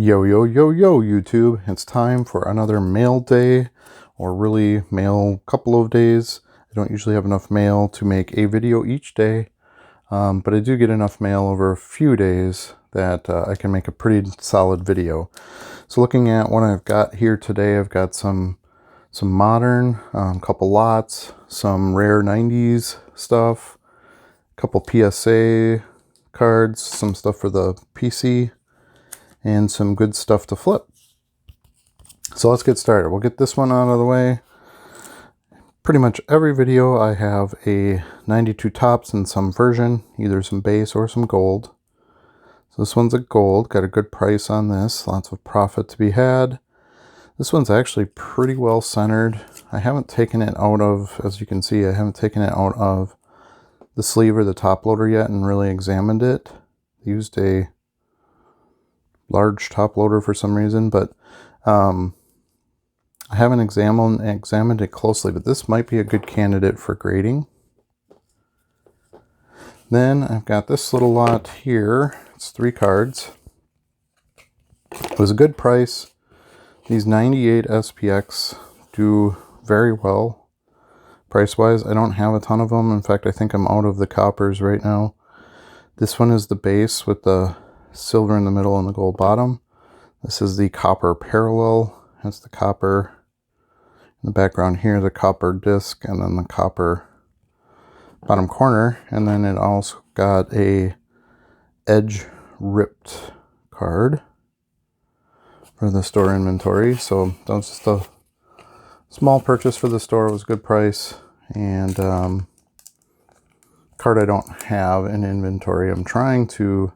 Yo, yo, yo, yo, YouTube. It's time for another mail day, or really mail couple of days. I don't usually have enough mail to make a video each day, but I do get enough mail over a few days that I can make a pretty solid video. So looking at what I've got here today, I've got some modern, couple lots, some rare 90s stuff, a couple PSA cards, some stuff for the PC, and some good stuff to flip. So let's get started. We'll get this one out of the way. Pretty much every video I have a 92 tops in some version, either some base or some gold. So this one's a gold, got a good price on this, lots of profit to be had. This one's actually pretty well centered. I haven't taken it out of, as you can see, I haven't taken it out of the sleeve or the top loader yet and really examined it. Used a large top loader for some reason, but I haven't examined it closely, but this might be a good candidate for grading. Then I've got this little lot here. It's 3 cards. It was a good price. These 98 SPX do very well price-wise. I don't have a ton of them. In fact, I think I'm out of the coppers right now. This one is the base with the silver in the middle and the gold bottom. This is the copper parallel. That's the copper in the background here, the copper disc, and then the copper bottom corner. And then it also got a edge ripped card for the store inventory. So that was just a small purchase for the store. It was a good price, and card I don't have in inventory. I'm trying to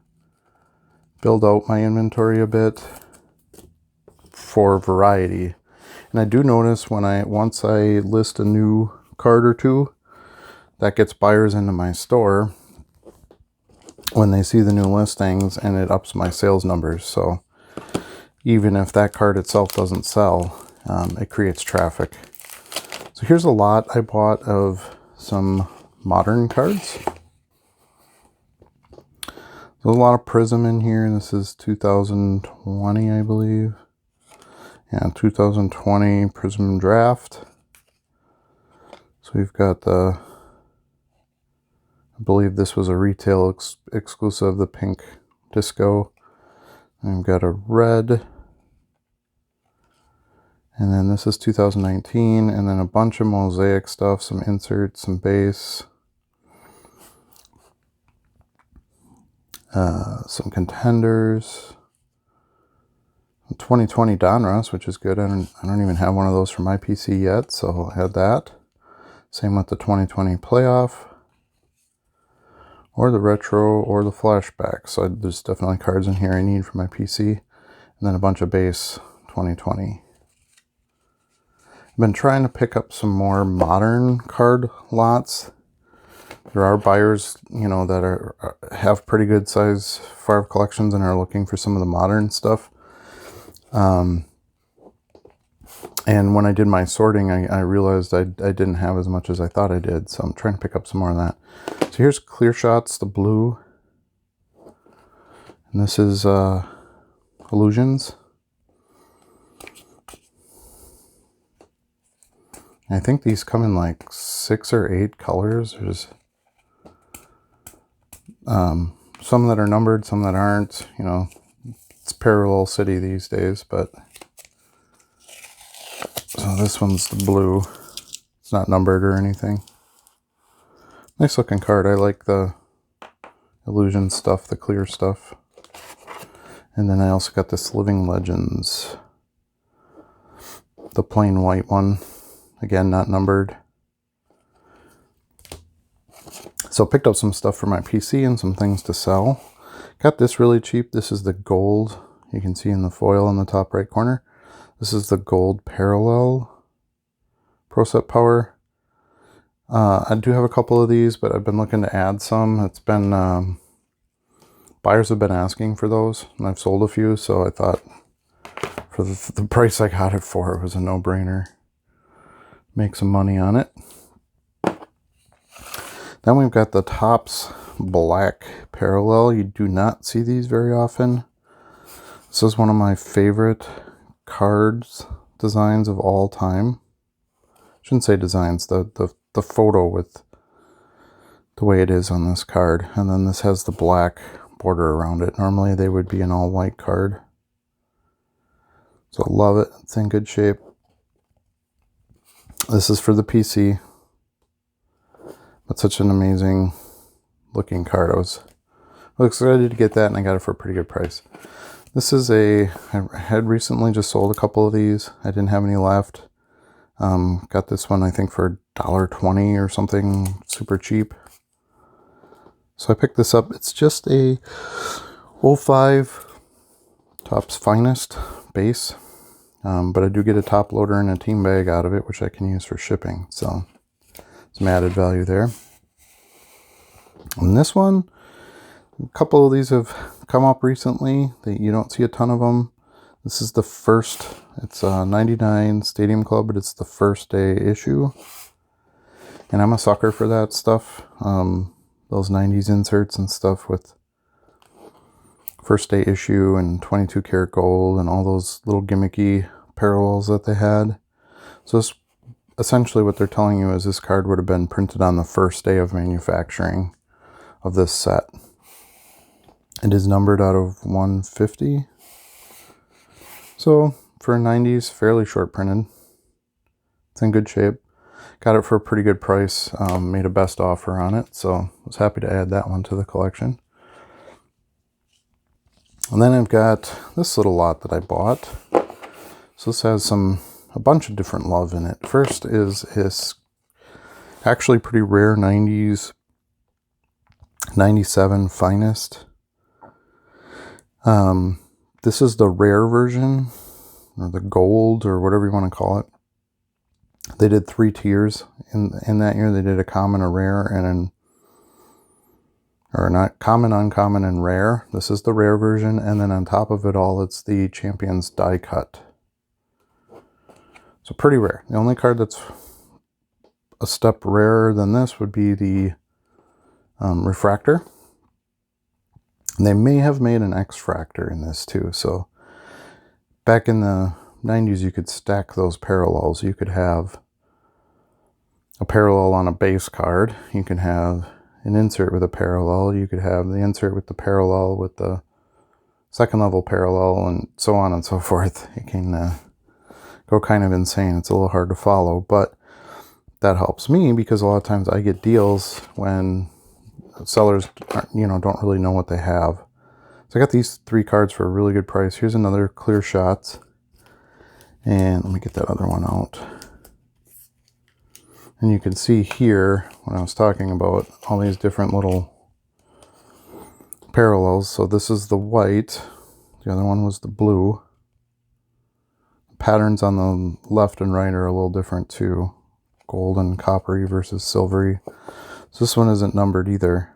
build out my inventory a bit for variety. And I do notice once I list a new card or two, that gets buyers into my store when they see the new listings, and it ups my sales numbers. So even if that card itself doesn't sell, it creates traffic. So here's a lot I bought of some modern cards. There's a lot of Prism in here. This is 2020, I believe. Yeah, 2020 Prism Draft. So we've got I believe this was a retail exclusive, the pink disco. And we've got a red. And then this is 2019, and then a bunch of mosaic stuff, some inserts, some base. Some contenders, 2020 Donruss, which is good. I don't even have one of those for my PC yet, so I'll add that. Same with the 2020 Playoff, or the Retro, or the Flashback. So there's definitely cards in here I need for my PC, and then a bunch of base 2020. I've been trying to pick up some more modern card lots. There are buyers, that have pretty good size Favre collections and are looking for some of the modern stuff. And when I did my sorting, I realized I didn't have as much as I thought I did. So I'm trying to pick up some more of that. So here's Clear Shots, the blue. And this is Illusions. I think these come in like 6 or 8 colors. There's some that are numbered, some that aren't. It's parallel city these days, but so this one's the blue. It's not numbered or anything. Nice looking card. I like the illusion stuff, the clear stuff. And then I also got this Living Legends, the plain white one. Again, not numbered. So picked up some stuff for my PC and some things to sell. Got this really cheap. This is the gold. You can see in the foil in the top right corner. This is the gold parallel Pro Set Power. I do have a couple of these, but I've been looking to add some. It's been, buyers have been asking for those, and I've sold a few, so I thought for the price I got it for, it was a no-brainer. Make some money on it. Then we've got the Topps Black Parallel. You do not see these very often. This is one of my favorite cards designs of all time. Shouldn't say designs, the photo with the way it is on this card. And then this has the black border around it. Normally they would be an all white card. So I love it. It's in good shape. This is for the PC. But such an amazing looking card. I was excited to get that, and I got it for a pretty good price. This is I had recently just sold a couple of these. I didn't have any left. Got this one, I think, for $1.20 or something, super cheap. So I picked this up. It's just a 05 Topps Finest base. But I do get a top loader and a team bag out of it, which I can use for shipping. So some added value there. And this one, a couple of these have come up recently. You don't see a ton of them. This is the first. It's a 99 Stadium Club, but it's the first day issue. And I'm a sucker for that stuff. Those 90s inserts and stuff with first day issue and 22 karat gold and all those little gimmicky parallels that they had. So this, essentially what they're telling you is this card would have been printed on the first day of manufacturing of this set. It is numbered out of 150. So for 90s, fairly short printed. It's in good shape. Got it for a pretty good price. Made a best offer on it, so I was happy to add that one to the collection. And then I've got this little lot that I bought. So this has a bunch of different love in it. First is this actually pretty rare 90s 97 Finest. This is the rare version, or the gold, or whatever you want to call it. They did 3 tiers in that year. They did a common, a rare, and or not common, uncommon, and rare. This is the rare version, and then on top of it all, it's the Champions die cut. So pretty rare. The only card that's a step rarer than this would be the refractor. And they may have made an X-fractor in this too. So back in the 90s, you could stack those parallels. You could have a parallel on a base card. You can have an insert with a parallel. You could have the insert with the parallel with the second level parallel, and so on and so forth. It can go kind of insane. It's a little hard to follow, but that helps me because a lot of times I get deals when sellers don't really know what they have. So I got these 3 cards for a really good price. Here's another Clear Shots, and let me get that other one out. And you can see here when I was talking about all these different little parallels. So this is the white, the other one was the blue. Patterns on the left and right are a little different too. Gold and coppery versus silvery. So this one isn't numbered either.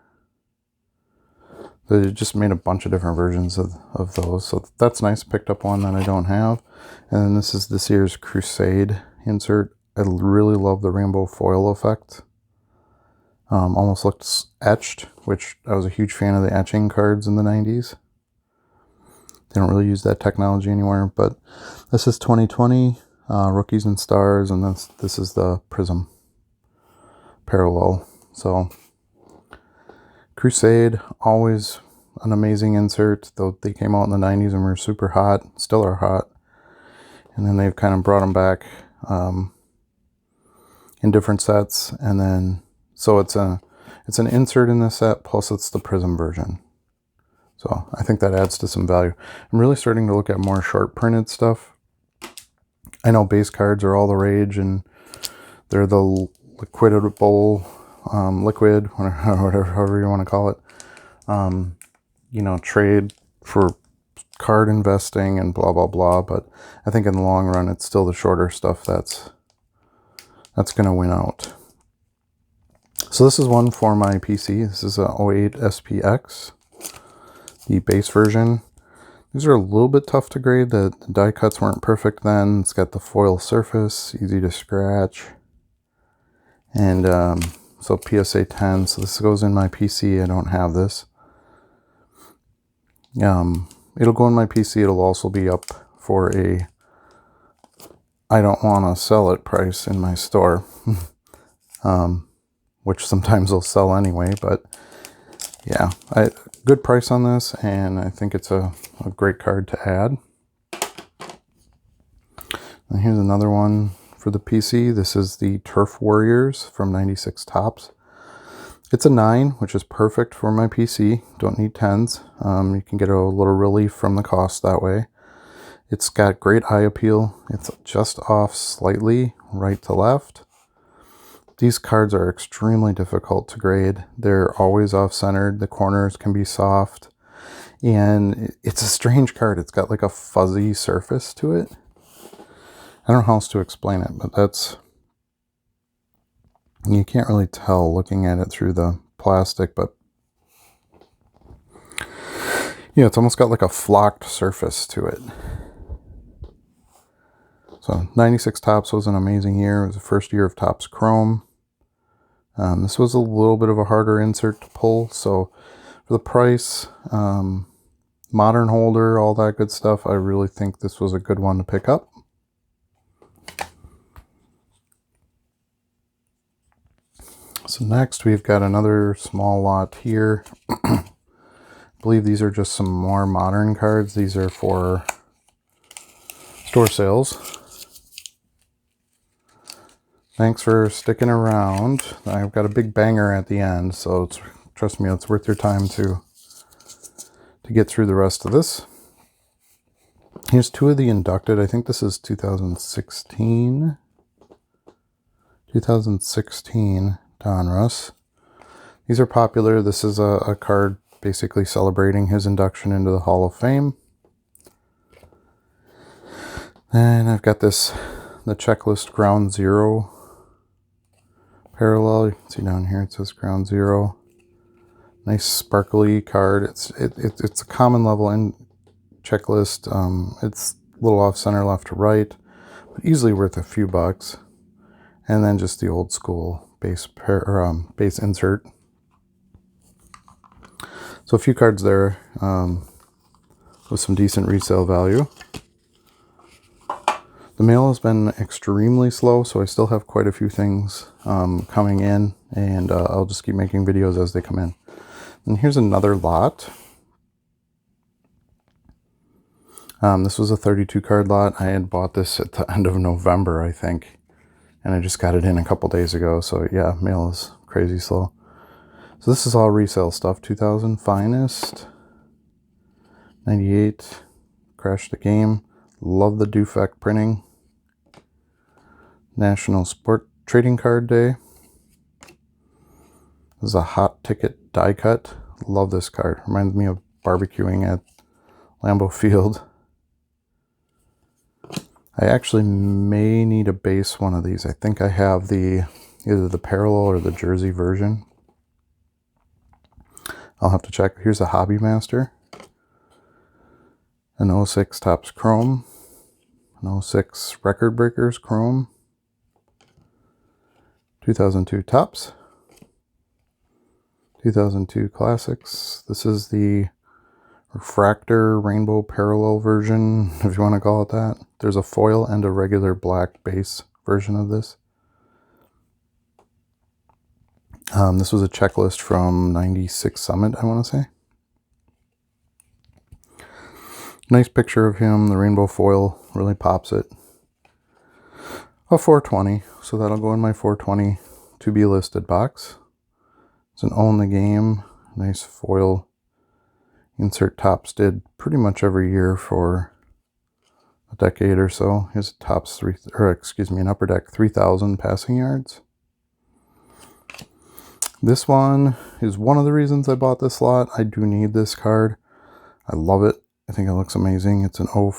They just made a bunch of different versions of those. So that's nice. Picked up one that I don't have. And then this is this year's Crusade insert. I really love the rainbow foil effect. Almost looks etched, which I was a huge fan of the etching cards in the 90s. They don't really use that technology anywhere, but this is 2020 Rookies and Stars, and this is the Prism parallel. So Crusade, always an amazing insert, though they came out in the 90s and were super hot, still are hot. And then they've kind of brought them back in different sets, and then so it's an insert in this set, plus it's the Prism version. So I think that adds to some value. I'm really starting to look at more short printed stuff. I know base cards are all the rage, and they're the liquidable, liquid, however you want to call it. Trade for card investing and blah, blah, blah. But I think in the long run, it's still the shorter stuff that's going to win out. So this is one for my PC. This is a 08 SPX, the base version. These are a little bit tough to grade. The die cuts weren't perfect then. It's got the foil surface, easy to scratch. And so PSA 10. So this goes in my PC. I don't have this. it'll go in my PC. It'll also be up for a I don't want to sell it price in my store, which sometimes they'll sell anyway, but yeah, good price on this, and I think it's a great card to add. And here's another one for the PC. This is the Turf Warriors from 96 Topps. It's a 9, which is perfect for my PC. Don't need 10s. You can get a little relief from the cost that way. It's got great eye appeal. It's just off slightly right to left. These cards are extremely difficult to grade. They're always off-centered. The corners can be soft. And it's a strange card. It's got like a fuzzy surface to it. I don't know how else to explain it, but that's... You can't really tell looking at it through the plastic, but... Yeah, it's almost got like a flocked surface to it. So 96 Topps was an amazing year. It was the first year of Topps Chrome. This was a little bit of a harder insert to pull, so for the price, modern holder, all that good stuff, I really think this was a good one to pick up. So next we've got another small lot here. I believe these are just some more modern cards. These are for store sales. Thanks for sticking around. I've got a big banger at the end, so trust me, it's worth your time to get through the rest of this. Here's 2 of the inducted. I think this is 2016. 2016 Donruss. These are popular. This is a card basically celebrating his induction into the Hall of Fame. And I've got the checklist Ground Zero parallel. You can see down here it says Ground Zero. Nice sparkly card. It's a common level in checklist. It's a little off center left to right, but easily worth a few bucks. And then just the old school base insert. So a few cards there with some decent resale value. The mail has been extremely slow, so I still have quite a few things coming in, and I'll just keep making videos as they come in. And here's another lot. This was a 32 card lot. I had bought this at the end of November, I think, and I just got it in a couple days ago, so yeah, mail is crazy slow. So this is all resale stuff. 2000 Finest, 98, Crash the Game. Love the Dufect printing. National Sport Trading Card Day. This is a hot ticket die cut. Love this card. Reminds me of barbecuing at Lambeau Field. I actually may need a base one of these. I think I have either the parallel or the jersey version. I'll have to check. Here's a Hobby Master. An 06 Topps Chrome. An 06 Record Breakers Chrome. 2002 Topps. 2002 Classics. This is the refractor rainbow parallel version, if you want to call it that. There's a foil and a regular black base version of this. This was a checklist from 96 Summit, I want to say. Nice picture of him. The rainbow foil really pops it. A 420, so that'll go in my 420 to be listed box. It's an Own the Game. Nice foil insert. Topps did pretty much every year for a decade or so. Here's a Topps an Upper Deck 3000 passing yards. This one is one of the reasons I bought this lot. I do need this card. I love it. I think it looks amazing. It's an 05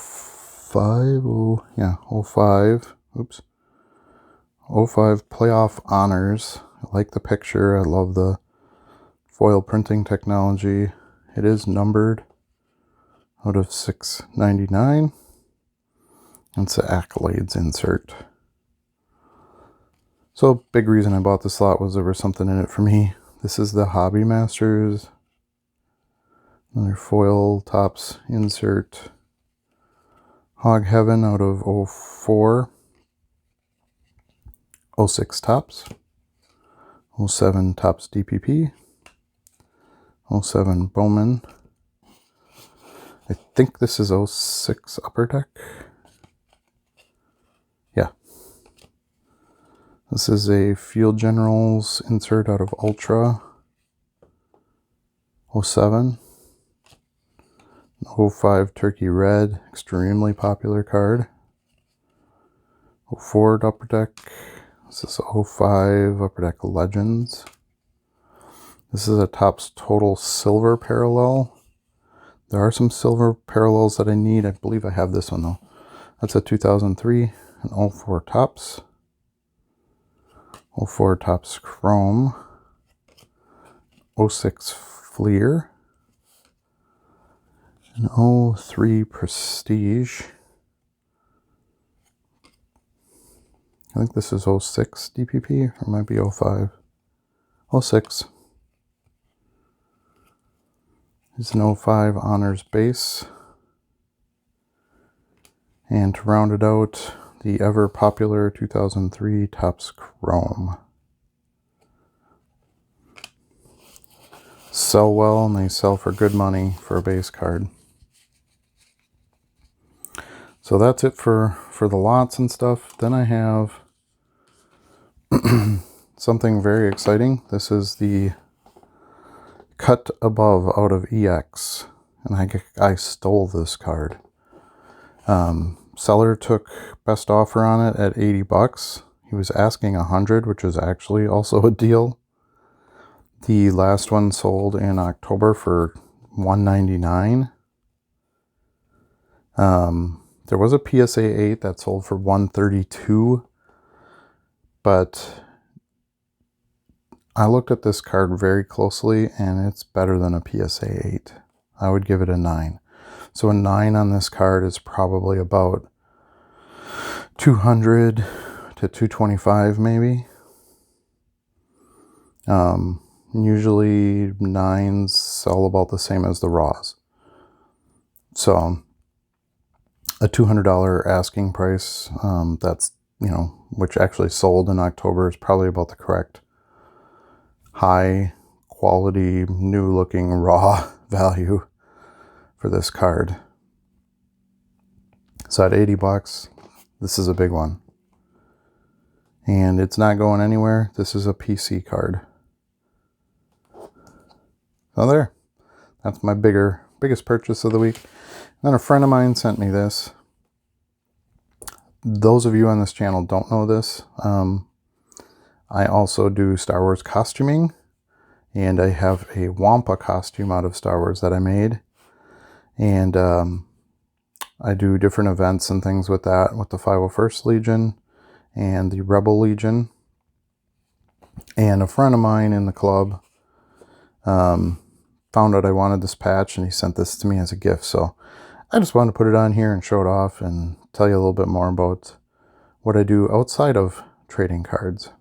Playoff Honors. I like the picture. I love the foil printing technology. It is numbered out of 699. It's the Accolades insert. So big reason I bought this lot was there was something in it for me. This is the Hobby Masters Another foil tops insert. Hog Heaven out of 04. 06 tops. 07 tops DPP. 07 Bowman. I think this is 06 Upper Deck. Yeah. This is a Field Generals insert out of Ultra. 07. 05 Turkey Red, extremely popular card. 04 Upper Deck. This is 05 Upper Deck Legends. This is a Topps Total Silver Parallel. There are some silver parallels that I need. I believe I have this one though. That's a 2003 and 04 Topps. 04 Topps Chrome. 06 Fleer. And 03 Prestige. I think this is 06 DPP, or it might be 05. 06. It's an 05 Honors Base. And to round it out, the ever popular 2003 Topps Chrome. Sell well, and they sell for good money for a base card. So that's it for the lots and stuff. Then I have something very exciting. This is the Cut Above out of EX. And I stole this card. Seller took best offer on it at 80 bucks. He was asking 100, which is actually also a deal. The last one sold in October for $199. There was a PSA 8 that sold for $132, but I looked at this card very closely and it's better than a PSA 8. I would give it a 9. So a 9 on this card is probably about 200 to 225 maybe. Usually 9s sell about the same as the raws. So a $200 asking price, that's, you know, which actually sold in October, is probably about the correct high quality, new looking raw value for this card. So at 80 bucks, this is a big one. And it's not going anywhere. This is a PC card. So there, that's my biggest purchase of the week. And then a friend of mine sent me this. Those of you on this channel don't know this. I also do Star Wars costuming, and I have a Wampa costume out of Star Wars that I made. And I do different events and things with that, with the 501st Legion and the Rebel Legion. And a friend of mine in the club found out I wanted this patch, and he sent this to me as a gift. So I just wanted to put it on here and show it off and tell you a little bit more about what I do outside of trading cards.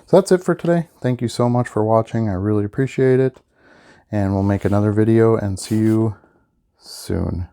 So that's it for today. Thank you so much for watching. I really appreciate it. And we'll make another video and see you soon.